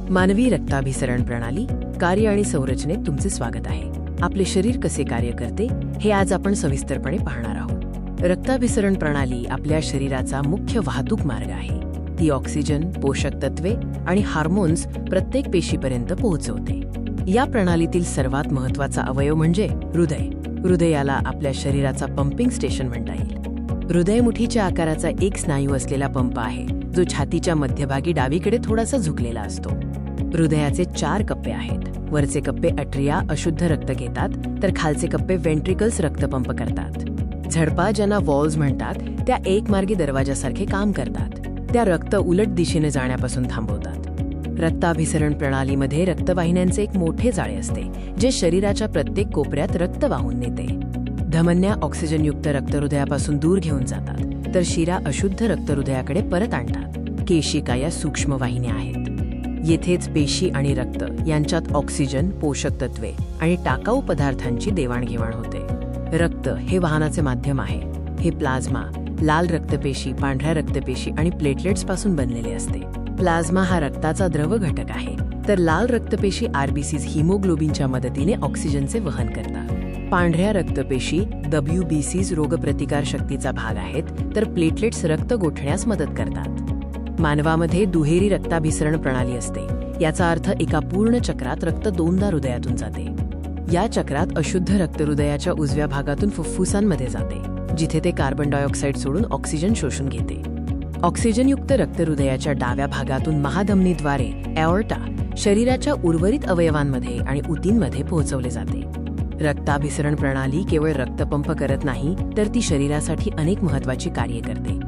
मानवी रक्ताभिसरण प्रणाली, कार्य आणि संरचनेत तुमचे स्वागत आहे. आपले शरीर कसे कार्य करते हे आज आपण सविस्तरपणे पाहणार आहोत. रक्ताभिसरण प्रणाली आपल्या शरीराचा मुख्य वाहतूक मार्ग आहे. ती ऑक्सिजन, पोषक तत्वे आणि हार्मोन्स प्रत्येक पेशीपर्यंत पोहोचवते. या प्रणालीतील सर्वात महत्त्वाचा अवयव म्हणजे हृदय. हृदयाला आपल्या शरीराचा पंपिंग स्टेशन म्हणता येईल. हृदयमुठीच्या आकाराचा एक स्नायू असलेला पंप आहे, जो छातीच्या मध्यभागी डावीकडे थोडासा झुकलेला असतो. हृदयाचे 4 कप्पे आहेत. वरचे कप्पे अट्रिया अशुद्ध रक्त घेतात, तर खालचे कप्पे वेंट्रिकल्स रक्तपंप करतात. झडपा, ज्यांना वॉल्व्ज म्हणतात, त्या एकमार्गी दरवाजासारखे काम करतात. त्या रक्त उलट दिशेने जाण्यापासून थांबवतात. रक्ताभिसरण प्रणालीमध्ये रक्तवाहिन्यांचे एक मोठे जाळे असते, जे शरीराच्या प्रत्येक कोपऱ्यात रक्त वाहून नेते. धमन्या ऑक्सिजनयुक्त रक्त हृदयापासून दूर घेऊन जातात, तर शिरा अशुद्ध रक्त हृदयाकडे परत आणतात. केशिका या सूक्ष्म वाहिन्या आहेत. येथेच पेशी आणि रक्त यांच्यात ऑक्सिजन, पोषक तत्वे आणि टाकाऊ पदार्थांची देवाणघेवाण होते. रक्त हे वाहनाचे माध्यम आहे. हे प्लाझ्मा, लाल रक्तपेशी, पांढऱ्या रक्तपेशी आणि प्लेटलेट्स पासून बनलेले असते. प्लाझ्मा हा रक्ताचा द्रव घटक आहे, तर लाल रक्तपेशी आरबीसीज हिमोग्लोबिनच्या मदतीने ऑक्सिजनचे वहन करतात. पांढऱ्या रक्तपेशी WBCs रोगप्रतिकार शक्तीचा भाग आहेत, तर प्लेटलेट्स रक्त गोठण्यास मदत करतात. मानवामध्ये दुहेरी रक्ताभिसरण प्रणाली असते. याचा अर्थ एका पूर्ण चक्रात रक्त 2दा हृदयातून जाते. या चक्रात अशुद्ध रक्त हृदयाच्या उजव्या भागातून फुफ्फुसांमध्ये जाते, जिथे ते कार्बन डायऑक्साईड सोडून ऑक्सिजन शोषून घेते. ऑक्सिजनयुक्त रक्त हृदयाच्या डाव्या भागातून महाधमनीद्वारे एओर्टा शरीराच्या उर्वरित अवयवांमध्ये आणि ऊतींमध्ये पोहोचवले जाते. रक्ताभिसरण प्रणाली केवळ रक्तपंप करत नाही, तर ती शरीरासाठी अनेक महत्त्वाची कार्ये करते.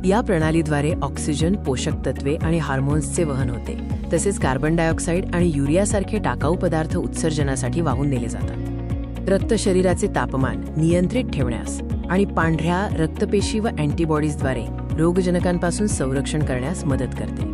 या प्रणालीद्वारे ऑक्सिजन, पोषक तत्वे आणि हार्मोन्सचे वहन होते. तसेच कार्बन डायऑक्साईड आणि युरियासारखे टाकाऊ पदार्थ उत्सर्जनासाठी वाहून नेले जातात. रक्त शरीराचे तापमान नियंत्रित ठेवण्यास आणि पांढऱ्या रक्तपेशी व अँटीबॉडीजद्वारे रोगजनकांपासून संरक्षण करण्यास मदत करते.